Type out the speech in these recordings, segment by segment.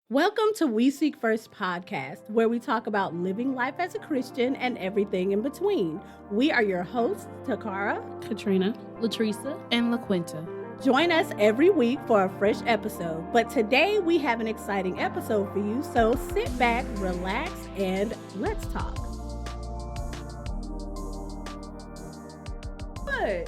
Welcome to We Seek First podcast, where we talk about living life as a Christian and everything in between. We are your hosts, Takara, Katrina, Latresa, and LaQuinta. Join us every week for a fresh episode. But today we have an exciting episode for you, so sit back, relax, and let's talk. Good.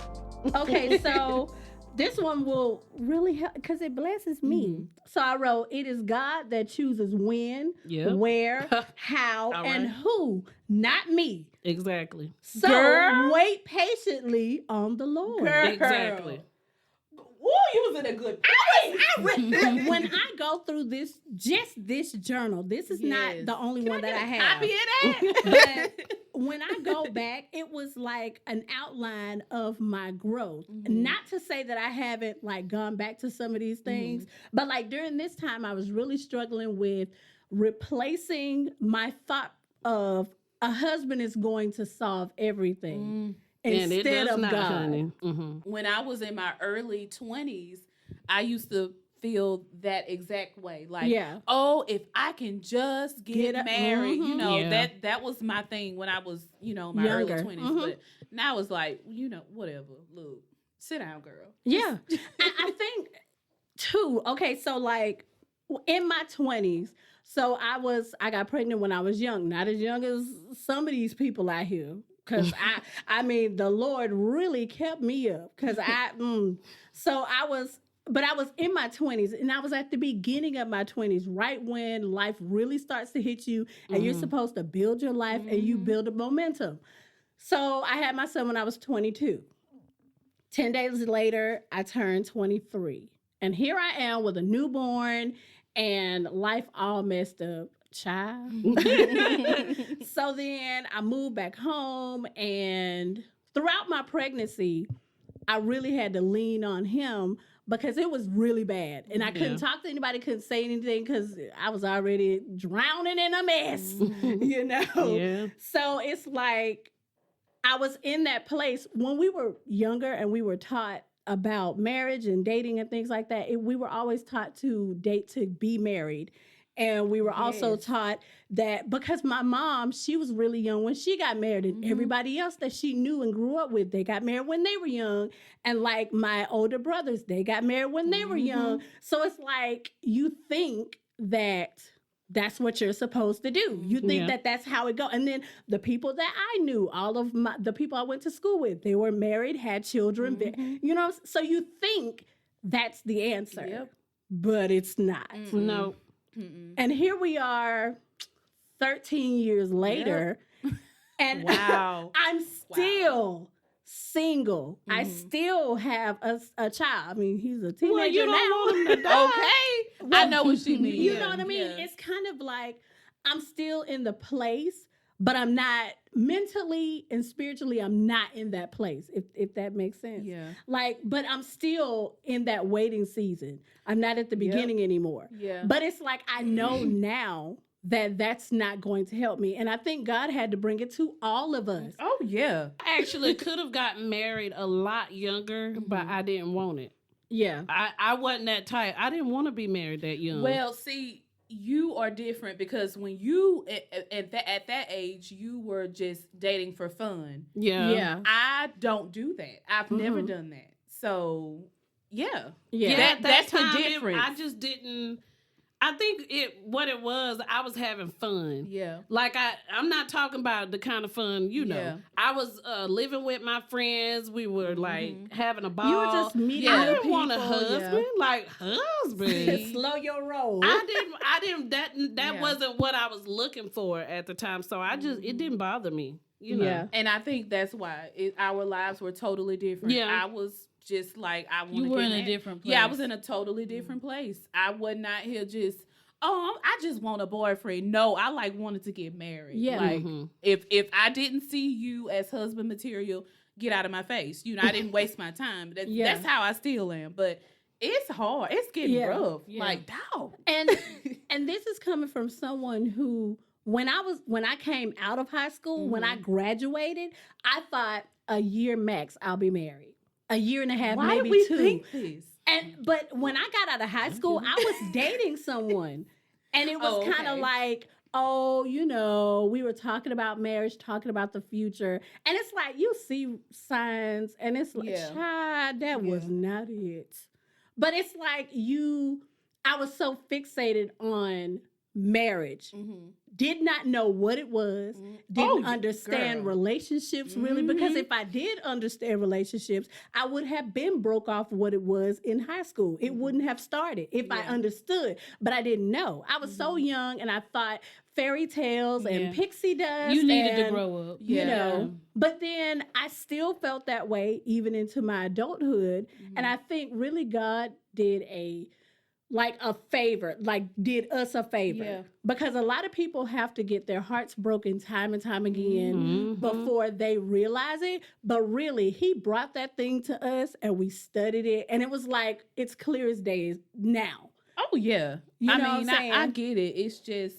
Okay, so this one will really help because it blesses me. Mm-hmm. So I wrote, it is God that chooses when, Yep. where, how, All and right. who, not me. Exactly. So Girl. wait patiently on the Lord. Girl. Exactly. Ooh, you was in a good When I go through this journal, this is not Yes. the only one that I have. Copy of that. But when I go back, it was like an outline of my growth. Mhm. Not to say that I haven't like gone back to some of these things, but like during this time, I was really struggling with replacing my thought of a husband is going to solve everything And it instead does of not, God. honey. Mm-hmm. When I was in my early 20s, I used to feel that exact way. Like, Yeah. oh, if I can just Get get a- married, you Mhm. know, Yeah. that was my thing when I was, my Younger. early 20s. Mhm. But now it's like, whatever. Look, sit down, girl. Yeah. I think too. Okay, so like in my 20s, so I got pregnant when I was young, not as young as some of these people out here. Cause I mean, the Lord really kept me up. Cause so I was in my 20s, and I was at the beginning of my 20s, right when life really starts to hit you, and you're Mhm. supposed to build your life and you Mhm. build a momentum. So I had my son when I was 22. 10 days later, I turned 23. And here I am with a newborn and life all messed up. Child. So then I moved back home, and throughout my pregnancy, I really had to lean on him because it was really bad. And I couldn't Yeah. talk to anybody, couldn't say anything because I was already drowning in a mess, you know? Yeah. So it's like I was in that place when we were younger and we were taught about marriage and dating and things like that. We were always taught to date to be married. And we were also Yes. taught that because my mom, she was really young when she got married, and Mhm. everybody else that she knew and grew up with, they got married when they were young. And like my older brothers, they got married when they were young. So it's like you think that that's what you're supposed to do. You think Yeah. that that's how it go. And then the people that I knew, all of the people I went to school with, they were married, had children. Mhm. You know, so you think that's the answer, Yep. but it's not. Mm-mm. No. Mm-mm. And here we are 13 years later, and Wow. I'm still single. I Mhm. still have a child. I mean, he's a teenager Well, you now. don't want him to die. Okay. I know what she means. You know what I mean? Yeah. It's kind of like I'm still in the place, but I'm not mentally and spiritually, I'm not in that place, if that makes sense. Yeah. Like, but I'm still in that waiting season. I'm not at the Yep. beginning anymore. Yeah. But it's like I know now that that's not going to help me. And I think God had to bring it to all of us. Oh yeah. I actually could have gotten married a lot younger, but Mhm. I didn't want it. Yeah. I wasn't that type. I didn't want to be married that young. Well, see, you are different because when you at that age, you were just dating for fun. yeah. Yeah. I don't do that. I've never Mhm. done that. So yeah. Yeah, Yeah. That- at that's the time, difference. I just didn't. I think what it was, I was having fun. Yeah. Like I'm not talking about the kind of fun, Yeah. I was living with my friends. We were like having a ball. You were just meeting Yeah. I new didn't want a people, husband, like husband. See? Slow your roll. I didn't. That Yeah. wasn't what I was looking for at the time. So I just it didn't bother me. You know. Yeah. And I think that's why our lives were totally different. Yeah. I was just like, I want to You were get in a married. different place. Yeah, I was in a totally different place. I was not here just, I just want a boyfriend. No, I like wanted to get married. Yeah. Like Mhm. if I didn't see you as husband material, get out of my face. I didn't waste my time. Yeah. That's how I still am. But it's hard. It's getting Yeah. rough. Yeah. Like, dog. And this is coming from someone who when I came out of high school, when I graduated, I thought a year max I'll be married. A year and a half, Why maybe did we two. think this? But when I got out of high school, I was dating someone. And it was kind of like, oh, we were talking about marriage, talking about the future. And it's like, you see signs, and it's like, child, that was not it. But it's like I was so fixated on marriage, did not know what it was, didn't understand relationships really, because if I did understand relationships, I would have been broke off what it was in high school. It wouldn't have started if I understood, but I didn't know. I was so young, and I thought fairy tales and pixie dust. You needed to grow up. You know, but then I still felt that way even into my adulthood, and I think really God did did us a favor, because a lot of people have to get their hearts broken time and time again before they realize it. But really, he brought that thing to us, and we studied it, and it was like, it's clear as day now. Oh yeah, you know what I'm saying? I get it. It's just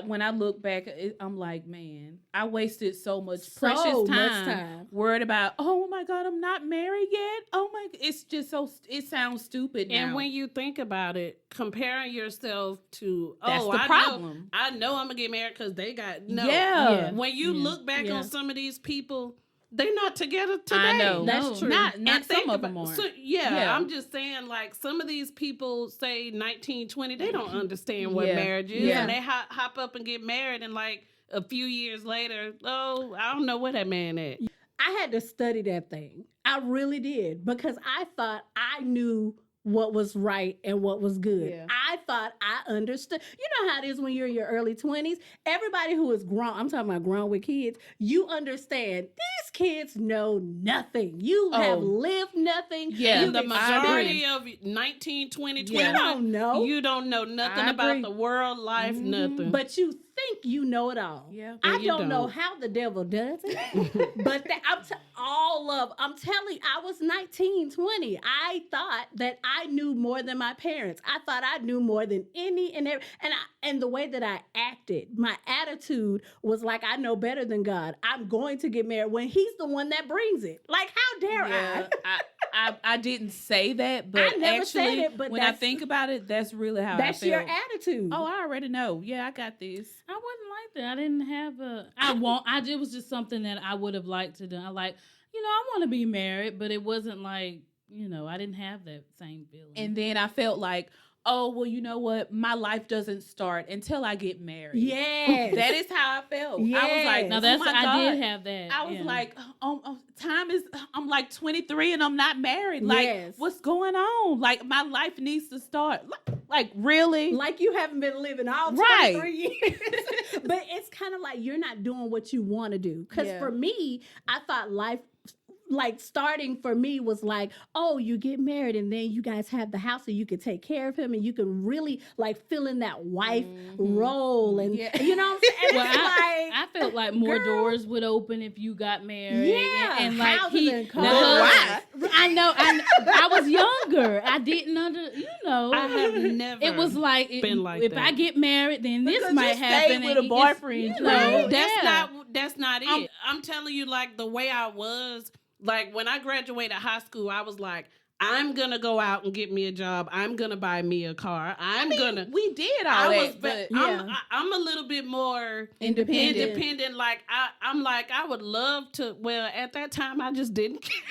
when I look back, I'm like, man, I wasted so much precious time worried about, oh my God, I'm not married yet. Oh my, it's just it sounds stupid now. And when you think about it, comparing yourself to, that's the problem. I know I'm gonna get married because they got When you look back on some of these people, they're not together today. I know. That's true. Not some of them are. So, I'm just saying, like, some of these people say 19, 20, they don't understand what marriage is. And they hop up and get married, and like a few years later, oh, I don't know where that man at. I had to study that thing. I really did, because I thought I knew what was right and what was good. Yeah. I thought I understood. You know how it is when you're in your early 20s? Everybody who is grown, I'm talking about grown with kids, you understand these kids know nothing. You have lived nothing. Yeah, the majority of 19, 20, 21, you don't know. You don't know nothing about the world, life, nothing. But you think you know it all. Yeah. I don't know how the devil does it. But I'm telling you, I was 19, 20. I thought that I knew more than my parents. I thought I knew more than any and every, and the way that I acted, my attitude was like, I know better than God. I'm going to get married when he's the one that brings it. Like, how dare I didn't say that, but I never actually, said it, but when I think about it, that's really how I feel. That's your attitude. Oh, I already know. Yeah, I got this. I wasn't like that. I didn't have it was just something that I would have liked to do. I want to be married, but it wasn't like, I didn't have that same feeling. And then I felt like, oh, well, you know what? My life doesn't start until I get married. Yes. That is how I felt. Yes. I was like, now that's, I did have that. I was like, I'm like 23 and I'm not married. Like, what's going on? Like, my life needs to start. Like, really? Like you haven't been living all 23 years. But it's kind of like you're not doing what you want to do. Because for me, I thought life, like, starting for me was like, oh, you get married and then you guys have the house and you can take care of him and you can really like fill in that wife role. And you know what I'm saying? Well, I felt like more doors would open if you got married. Yeah. And like why? I know. I was younger. I didn't I have never. It was like been like if that. I get married, then this Because might you happen. With a boyfriend, That's not it. I'm telling you, like, the way I was. Like, when I graduated high school, I was like, I'm going to go out and get me a job. I'm going to buy me a car. We did all that, but I'm a little bit more independent. Like, I would love to, well, at that time, I just didn't care.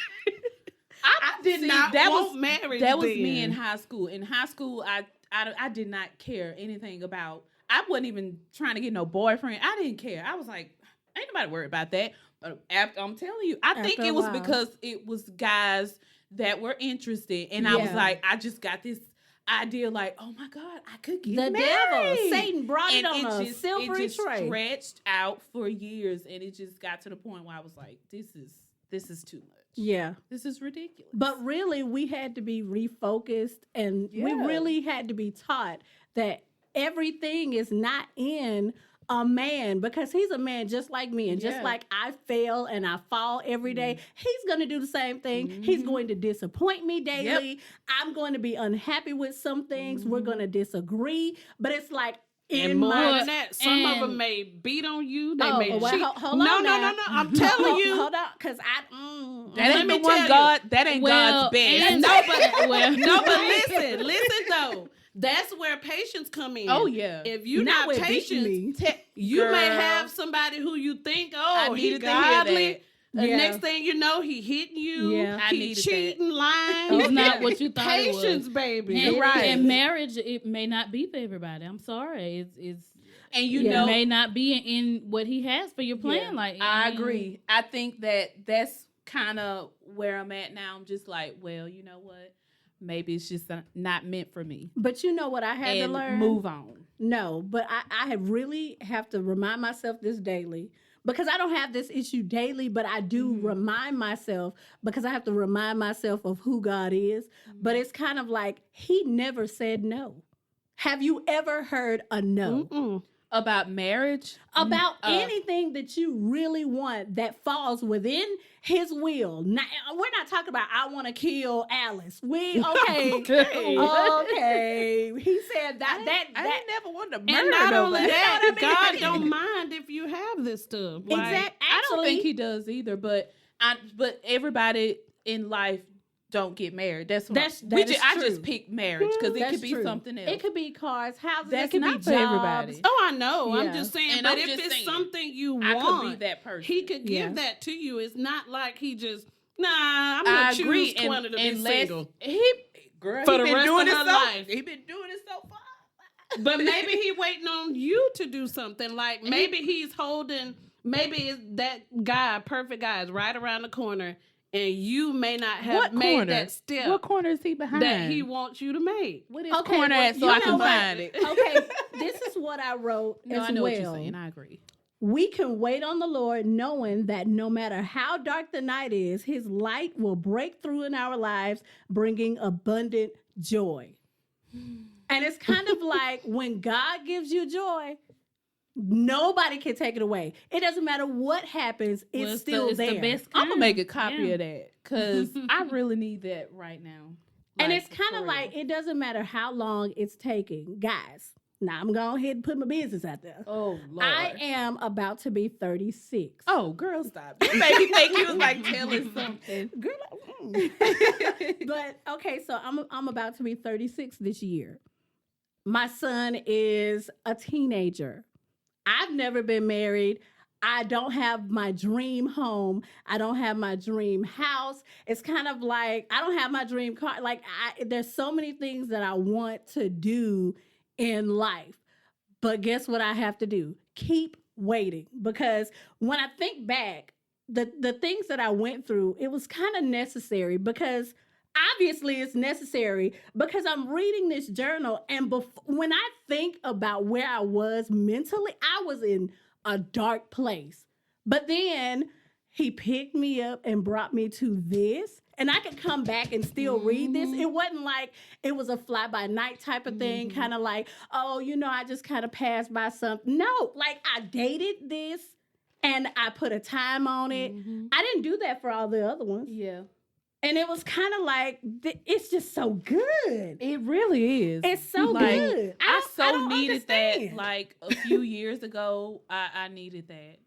I did not want marriage. That was me in high school. In high school, I did not care anything about, I wasn't even trying to get no boyfriend. I didn't care. I was like, ain't nobody worried about that. But I'm telling you, I think it was because it was guys that were interested. And I was like, I just got this idea like, oh my God, I could get married. The devil, Satan brought it on a silvery It just tray. stretched out for years. And it just got to the point where I was like, this is too much. Yeah. This is ridiculous. But really, we had to be refocused and we really had to be taught that everything is not in a man, because he's a man just like me. And just like I fail and I fall every day, he's going to do the same thing. He's going to disappoint me daily. Yep. I'm going to be unhappy with some things. We're going to disagree. But it's like, and more than that, some of them may beat on you. They may cheat. Hold on no. I'm telling you. Hold on, because that ain't the one God. That ain't God's best. No, but listen though. That's where patience come in. Oh yeah. If you're Not not with patient, beating me. you may Girl. have somebody who you think, I oh, he needed to hear godly. that. The Yeah. next thing you know, he hitting you. Yeah. I He needed cheating, lying. It's not what you thought it was. Patience, baby. And, Right. and marriage, it may not be for everybody. I'm sorry. It's And you Yeah. know, it may not be in what he has for your plan. Yeah, Like I mean, agree. I think that's kind of where I'm at now. I'm just like, well, you know what? Maybe it's just not meant for me. But you know what I had to And learn? move on. No, but I really have to remind myself this daily because I don't have this issue daily, but I do remind myself because I have to remind myself of who God is. But it's kind of like he never said no. Have you ever heard a no? Mm-mm. About marriage? About anything that you really want that falls within his will. Now, we're not talking about I want to kill Alice. We okay. Okay. He said that I ain't never wanted to murder And not only nobody. that, God don't mind if you have this stuff. Like, Exactly. I don't think he does either, but everybody in life don't get married. That's what That is I true. just picked marriage because it That's could be true. something else. It could be cars, houses. That's it could not be for jobs. everybody. Oh, I know. Yeah. I'm just saying. And But I'm if just it's saying, something you I want, could be that person. he could give Yeah. that to you. It's not like he just, nah, I'm I gonna agree. choose Quanta to be unless single. Girl, For he the been rest doing of it her so. life. He been doing it so far. But maybe he waiting on you to do something. Like maybe he's holding. Maybe it's that guy, perfect guy, is right around the corner, and you may not have What made corner? that step What corner is he behind? that he wants you to make. What is Okay, corner well, at so you I know can what? find it? Okay, this is what I wrote No, as I know well. what you're saying. I agree. We can wait on the Lord knowing that no matter how dark the night is, his light will break through in our lives, bringing abundant joy. And it's kind of like when God gives you joy, nobody can take it away. It doesn't matter what happens, it's well, still it's there. the best I'm kind. gonna make a copy Yeah. of that because I really need that right now. And Like, it's kind for of like real. it doesn't matter how long it's taking. Guys, now I'm going ahead and put my business out there. Oh Lord. I am about to be 36. Oh, girl, stop. You made me think you was like telling something. Girl, but okay, so I'm about to be 36 this year. My son is a teenager. I've never been married. I don't have my dream home. I don't have my dream house. It's kind of like I don't have my dream car. Like there's so many things that I want to do in life. But guess what I have to do? Keep waiting. Because when I think back, the things that I went through, it was kind of necessary because obviously it's necessary because I'm reading this journal and when I think about where I was mentally, I was in a dark place. But then he picked me up and brought me to this. And I could come back and still read this. It wasn't like it was a fly-by-night type of thing, kind of like, oh, I just kind of passed by something. No, like I dated this and I put a time on it. I didn't do that for all the other ones. Yeah, And it was kind of like, it's just so good. it really is. It's so Like, good. I don't needed understand. that like a few years ago. I needed that.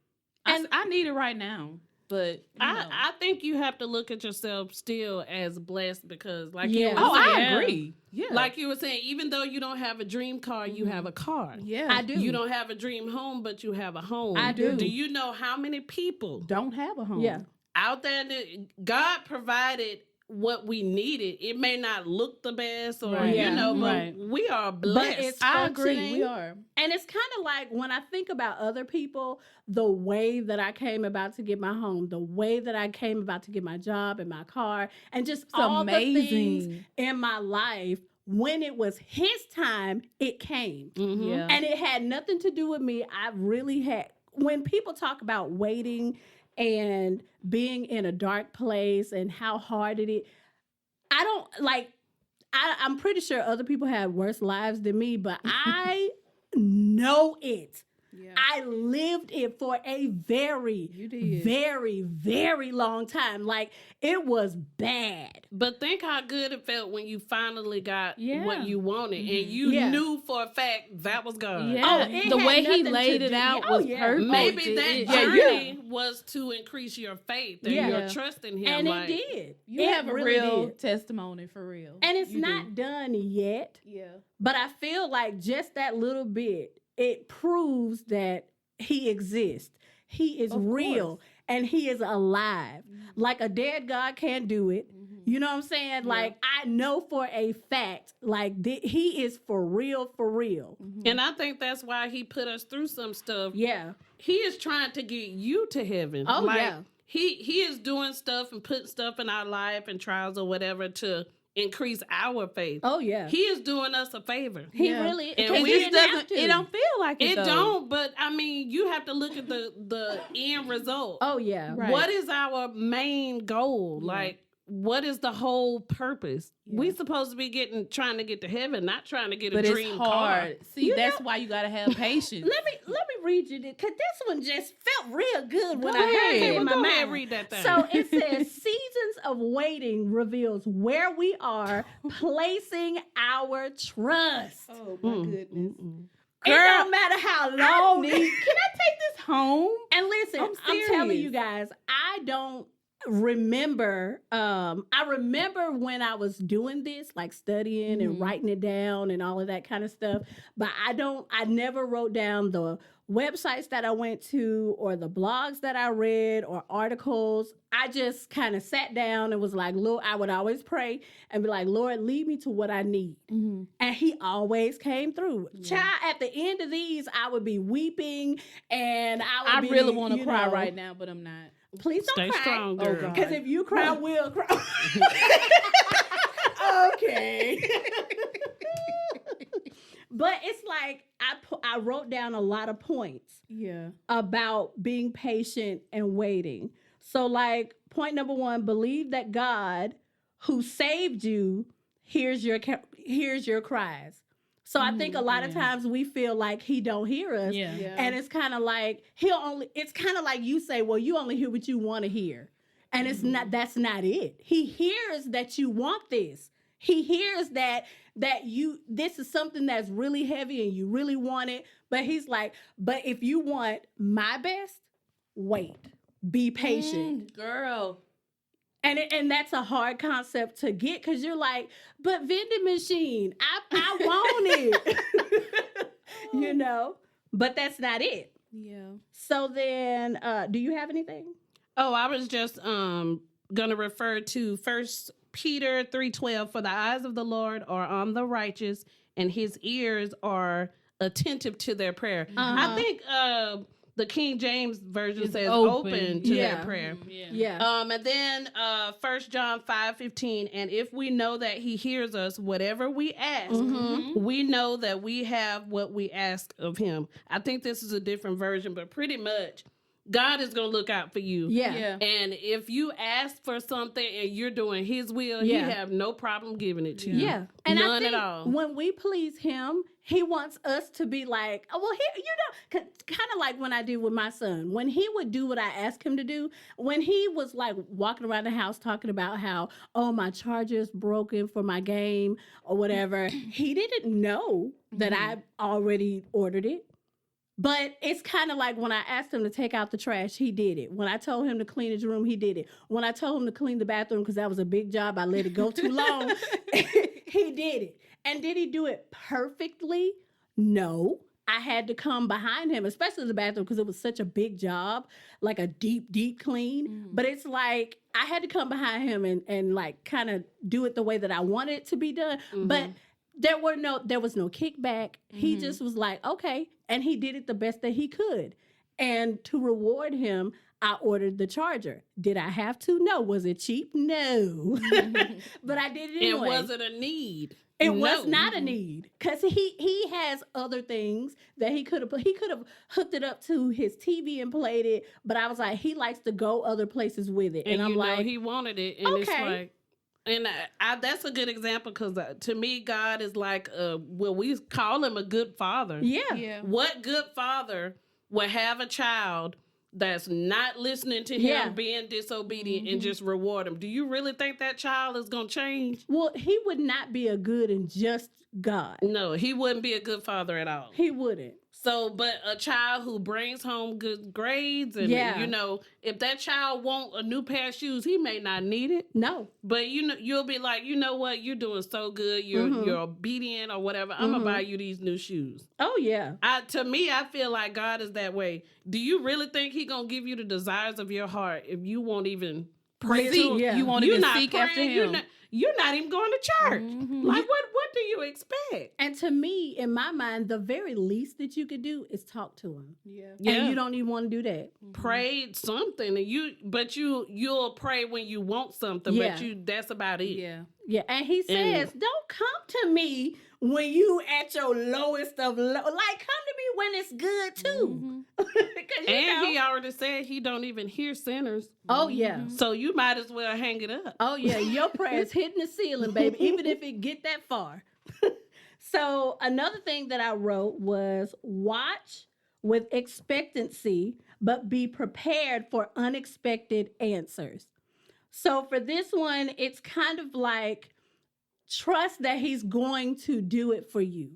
And- I need it right now. But you know. I think you have to look at yourself still as blessed because, like Yeah. you were oh, I saying, agree. Yeah, like you were saying, even though you don't have a dream car, you have a car. yeah, I do. You don't have a dream home, but you have a home. I do. Do you know how many people don't have a home. Yeah. out there that God provided what we needed? It may not look the best, or Right. Yeah. but Right. we are blessed. it's I agree. functioning. We are. And it's kind of like when I think about other people, the way that I came about to get my home, the way that I came about to get my job and my car, and just It's all the things amazing. in my life, when it was his time, it came. Mhm. Yeah. And it had nothing to do with me. I really had, when people talk about waiting and being in a dark place and how hard it is, I don't like, I'm pretty sure other people have worse lives than me, but I know it. Yeah. I lived it for a very, You did. very, very long time. Like, it was bad. But think how good it felt when you finally got what you wanted, and you Yeah. knew for a fact that was God. Yeah, Oh, it the had way he nothing to laid it do- out Oh, was yeah. perfect. Maybe that It- journey was to increase your faith and Yeah. your trust in Him. And like, it did. You It have a really real did. testimony for real. And it's You not done yet. do. Yeah. But I feel like just that little bit, it proves that he exists. He is Of real course. and he is alive. Like a dead God can't do it. You know what I'm saying? Like, I know for a fact, like, he is for real, for real. and I think that's why He put us through some stuff. Yeah. He is trying to get you to heaven. Oh, like, yeah. He is doing stuff and putting stuff in our life and trials or whatever to increase our faith. Oh, yeah. He is doing us a favor. He Yeah. really, And because we he just didn't have to. It don't feel like it. It though. don't, but I mean, you have to look at the end result. Oh, yeah. Right. What is our main goal? Yeah. Like, what is the whole purpose? Yeah. We supposed to be trying to get to heaven, not trying to get But a it's dream hard. car. See, You that's why you gotta have patience. Let me read you this, because this one just felt real good when Go I heard ahead. it in Well, my go mind. ahead, read that thing. So it says, seasons of waiting reveals where we are placing our trust. Oh my goodness. It don't matter how long. Can I take this home? And listen, I'm I'm telling serious. you guys, I don't remember. I remember when I was doing this, like studying and writing it down and all of that kind of stuff. But I never wrote down the websites that I went to or the blogs that I read or articles. I just kind of sat down and was like, Lord, I would always pray and be like, Lord, lead me to what I need. And he always came through. Child, at the end of these, I would be weeping and I I would really be, want to you cry know, right now, but I'm not. Please don't Stay cry. strong, Oh, girl. God. Because if you cry, we'll cry. Okay. But it's like I wrote down a lot of points Yeah. about being patient and waiting. So, like, point number 1, believe that God, who saved you, hears your cries. So I think a lot of times we feel like he don't hear us. Yeah. And it's kind of like it's kind of like you say, well, you only hear what you want to hear. And it's not, that's not it. He hears that you want this. He hears that this is something that's really heavy and you really want it. But he's like, but if you want my best, wait, be patient. Girl. And that's a hard concept to get, because you're like, but vending machine, I want it. You know? But that's not it. Yeah. So then, do you have anything? Oh, I was just gonna refer to 1 Peter 3:12. For the eyes of the Lord are on the righteous, and His ears are attentive to their prayer. I think the King James version It's says open. open to Yeah. their prayer. Yeah. And then 1 John 5:15, and if we know that He hears us, whatever we ask, we know that we have what we ask of Him. I think this is a different version, but pretty much God is going to look out for you. Yeah. Yeah. And if you ask for something and you're doing His will, Yeah. He have no problem giving it to you. Yeah. And I None think at all. when we please him, he wants us to be like, oh, well, here, kind of like when I did with my son. When he would do what I asked him to do, when he was like walking around the house talking about how, oh, my charger's broken for my game or whatever, he didn't know that I already ordered it. But it's kind of like when I asked him to take out the trash, he did it. When I told him to clean his room, he did it. When I told him to clean the bathroom, because that was a big job, I let it go too long, he did it. And did he do it perfectly? No. I had to come behind him, especially the bathroom, because it was such a big job, like a deep, deep clean. But it's like I had to come behind him and like kind of do it the way that I wanted it to be done. But there was no kickback. He just was like, okay. And he did it the best that he could. And to reward him, I ordered the charger. Did I have to? No. Was it cheap? No. But I did it anyway. It wasn't a need. It was No. not a need, because he has other things that he could have put. He could have hooked it up to his TV and played it, but I was like, he likes to go other places with it, And I'm you know like, He wanted it. And it's okay. like, and that's a good example, because to me, God is like, well, we call Him a good father. yeah, Yeah. What good father will have a child that's not listening to him, Yeah. being disobedient, and just reward him, do you really think that child is going to change? Well, he would not be a good and just God. No, he wouldn't be a good father at all. He wouldn't. So, but a child who brings home good grades, and Yeah. you know, if that child want a new pair of shoes, he may not need it. No. But you know, you'll be like, you know what, you're doing so good, you're obedient or whatever. I'm gonna buy you these new shoes. Oh, yeah. To me, I feel like God is that way. Do you really think He gonna give you the desires of your heart if you won't even pray to Him? Yeah. You won't You're even not seek praying, after You're him. not even going to church. Like, what do you expect? And to me, in my mind, the very least that you could do is talk to him. Yeah. And you don't even want to do that. Pray something, and you'll pray when you want something, Yeah. but that's about it. Yeah. Yeah. And he says, don't come to me when you at your lowest of low. Like, come to me when it's good too. 'Cause, you And know- He already said He don't even hear sinners, Oh, yeah. so you might as well hang it up. Oh yeah, your prayers hitting the ceiling, baby, even if it get that far. So another thing that I wrote was watch with expectancy, but be prepared for unexpected answers. So for this one, it's kind of like trust that he's going to do it for you,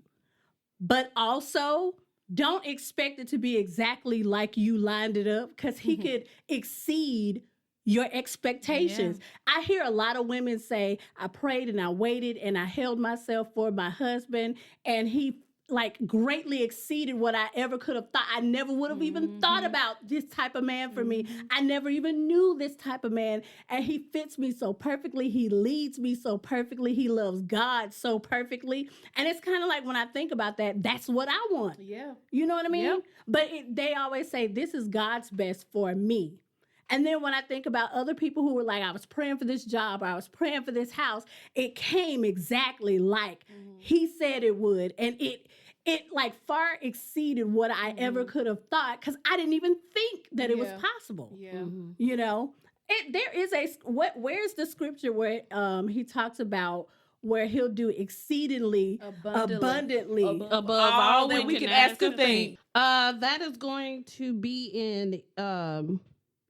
but also don't expect it to be exactly like you lined it up, because he could exceed your expectations. I hear a lot of women say, I prayed and I waited and I held myself for my husband, and he like greatly exceeded what I ever could have thought. I never would have even thought about this type of man for me. I never even knew this type of man, and he fits me so perfectly. He leads me so perfectly. He loves God so perfectly. And it's kind of like, when I think about that, that's what I want. Yeah. You know what I mean? Yep. But they always say, this is God's best for me. And then when I think about other people who were like, I was praying for this job, or I was praying for this house, it came exactly like he said it would. And it like far exceeded what I ever could have thought, because I didn't even think that it was Yeah. possible. Yeah. You know, there is where's the scripture where he talks about where he'll do exceedingly abundantly. Above all all that we can ask or think. That is going to be in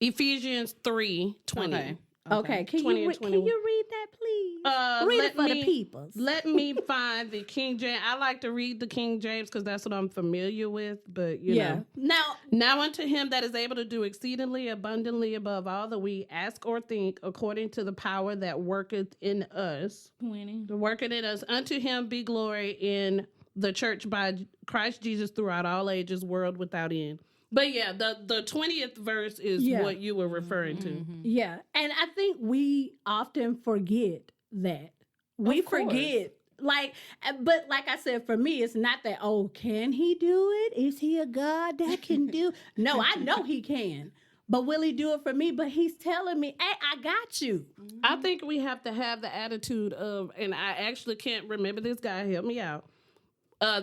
Ephesians 3:20. Okay, can 20 you and can 21. you read that, please? Read let it for the me- peoples. Let me find the King James. I like to read the King James because that's what I'm familiar with. But you know, now unto Him that is able to do exceedingly abundantly above all that we ask or think, according to the power that worketh in us. 20. Working in us. Unto Him be glory in the church by Christ Jesus throughout all ages, world without end. But yeah, the 20th verse is what you were referring to. Yeah, and I think we often forget that. We Of course. forget. But like I said, for me, it's not that, oh, can he do it? Is he a God that can do? No, I know he can. But will he do it for me? But he's telling me, hey, I got you. I think we have to have the attitude of, and I actually can't remember this guy, help me out.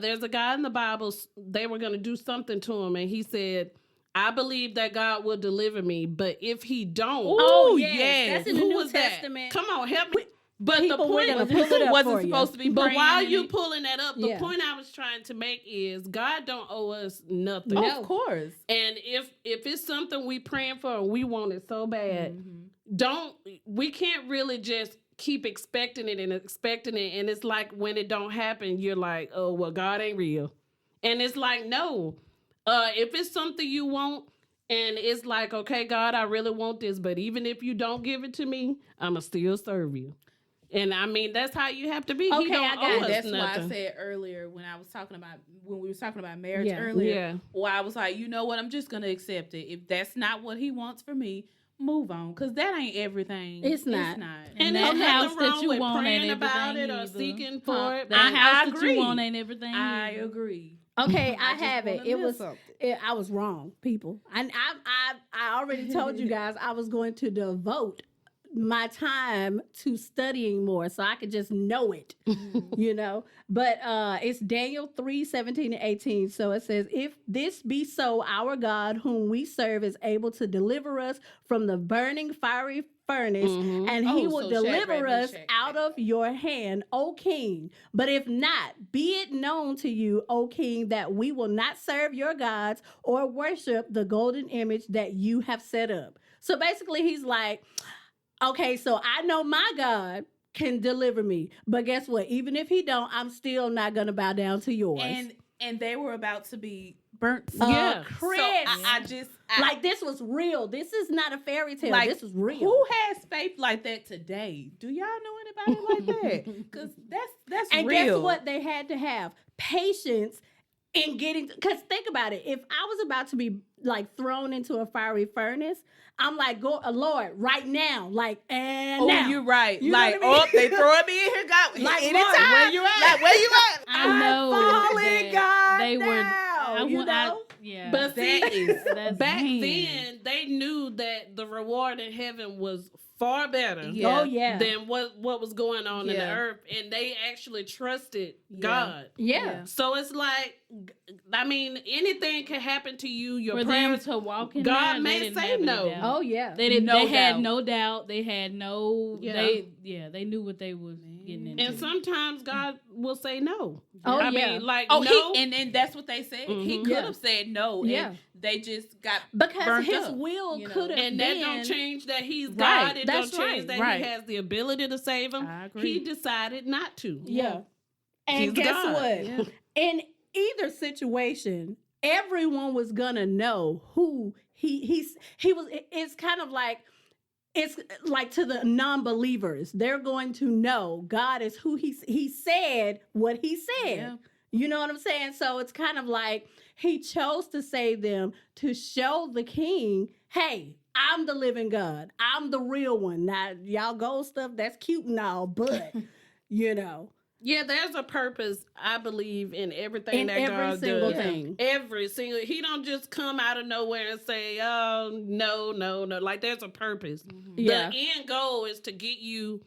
There's a guy in the Bible, they were going to do something to him, and he said, I believe that God will deliver me, but if he don't, Oh, yes. yes. That's in the who New was that? Testament. Come on, help me. But the People, we're point gonna pull it up wasn't for you. supposed to be But praying while and you it- pulling that up, the Yeah. point I was trying to make is God don't owe us nothing. No. Of course. And if it's something we praying for and we want it so bad, we can't really just keep expecting it, and it's like when it don't happen, you're like, oh well, God ain't real. And it's like, no. If it's something you want and it's like, okay, God, I really want this, but even if you don't give it to me, I'ma still serve you. And I mean, that's how you have to be. Okay, He don't I got owe it. us That's nothing. why I said earlier when we were talking about marriage Yeah. earlier. Yeah. Well, I was like, you know what? I'm just gonna accept it. If that's not what he wants for me, move on, because that ain't everything. It's not. And that there's house nothing that wrong you with want praying ain't about it everything or either. seeking for it. That but house I that agree. you want ain't everything. I either. agree. Okay, I just have it. wanna It live was. something. I was wrong, people. And I already told you guys I was going to devote my time to studying more so I could just know it, you know. But it's Daniel 3:17-18. So it says, if this be so, our God, whom we serve, is able to deliver us from the burning fiery furnace, Mhm. and he Oh, will so deliver Shadrach, us Meshach, out of your hand, O king. But if not, be it known to you, O king, that we will not serve your gods or worship the golden image that you have set up. So basically, he's like, okay, so I know my God can deliver me, but guess what? Even if he don't, I'm still not gonna bow down to yours. And they were about to be burnt. Yeah. Chris, So I like this was real. This is not a fairy tale. like, This is real. Who has faith like that today? Do y'all know anybody like that? Because that's And real. guess what? They had to have patience in getting. Because think about it. If I was about to be like thrown into a fiery furnace, I'm like, go, Lord, right now, like, and Oh, now. you're right. You know like, what I mean? oh, they throwing me in here, God. Like, anytime. Lord, where you at? Like, where you at? I know falling, that God, they were. now, you know? Yeah, But see, That is that's back man. then they knew that the reward in heaven was far better Yeah. Oh yeah. than what was going on in the Yeah. earth, and they actually trusted Yeah. God. yeah. So it's like, I mean, anything can happen to you. Your For them prayers, to walk in God there, may they didn't say have any no. doubt. Oh yeah. They didn't. No They had doubt. no doubt. They had no. Yeah. They knew what they was getting into. and sometimes God will say no. Oh, I yeah. mean, like, Oh, no. and that's what they said. He Mhm. could Yeah. have said no. Yeah. And they just got Because burnt his up, will you know? could have And been. that don't change that he's Right. God. It That's don't change right. that Right. he has the ability to save him. I agree. He decided not to. Yeah. And He's guess God. what? Yeah. In either situation, everyone was gonna know who he was. It's kind of like, it's like to the non-believers, they're going to know God is who he said what he said. Yeah. You know what I'm saying? So it's kind of like he chose to save them to show the king, hey, I'm the living God. I'm the real one. Now, y'all gold stuff, that's cute and all, but, you know, Yeah, there's a purpose, I believe, in everything in that every God single does. thing. Every single, he don't just come out of nowhere and say, oh, no. Like, there's a purpose. Yeah. The end goal is to get you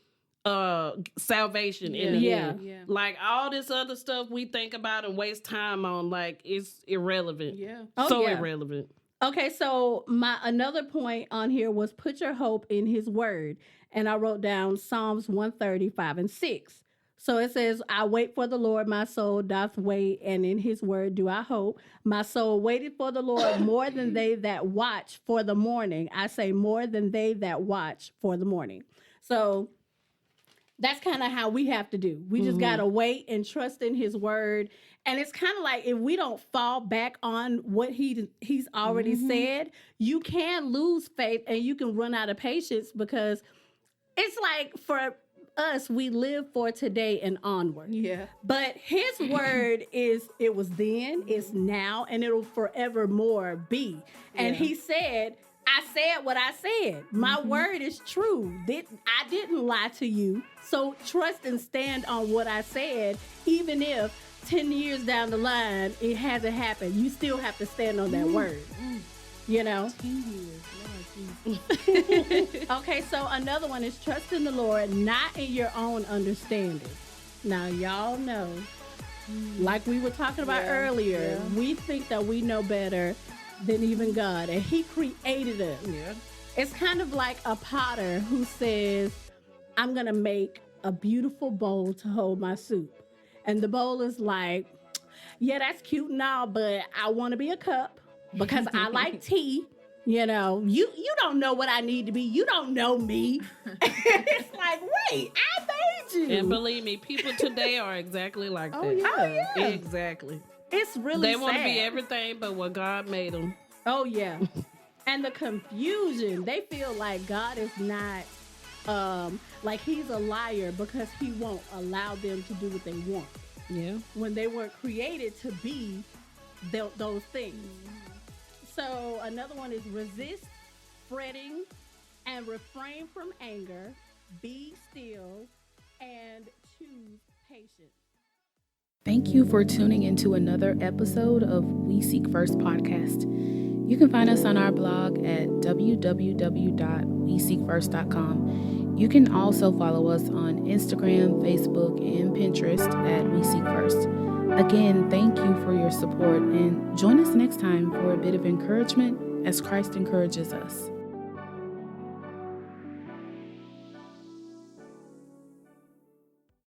salvation in the Yeah. end. Yeah. Like, all this other stuff we think about and waste time on, like, it's irrelevant. Yeah. Oh, So yeah. irrelevant. Okay, so my another point on here was put your hope in his word. And I wrote down Psalms 135 and 6. So it says, I wait for the Lord, my soul doth wait, and in his word do I hope. My soul waited for the Lord more than they that watch for the morning. I say more than they that watch for the morning. So that's kind of how we have to do. We just got to wait and trust in his word. And it's kind of like if we don't fall back on what he's already said, you can lose faith and you can run out of patience, because it's like for us, we live for today and onward. Yeah. But his word is, it was then, it's now, and it'll forevermore be. And Yeah. he said, I said what I said. My word is true. I didn't lie to you. So trust and stand on what I said, even if 10 years down the line it hasn't happened. You still have to stand on that word. You know? 10 years. Lord Jesus. Okay, so another one is trust in the Lord, not in your own understanding. Now, y'all know, like we were talking about Yeah, earlier, yeah. we think that we know better than even God, and he created us. Yeah. It's kind of like a potter who says, I'm going to make a beautiful bowl to hold my soup. And the bowl is like, yeah, that's cute and all, but I want to be a cup because I like tea. You know, you don't know what I need to be. You don't know me. It's like, wait, I made you. And believe me, people today are exactly like Oh, that. yeah. yeah. Exactly. It's really They want to be sad. everything but what God made them. Oh, yeah. And the confusion, they feel like God is not, like he's a liar because he won't allow them to do what they want Yeah. when they weren't created to be those things. So another one is resist fretting and refrain from anger, be still, and choose patience. Thank you for tuning into another episode of We Seek First podcast. You can find us on our blog at www.weseekfirst.com. You can also follow us on Instagram, Facebook, and Pinterest at We Seek First. Again, thank you for your support, and join us next time for a bit of encouragement as Christ encourages us.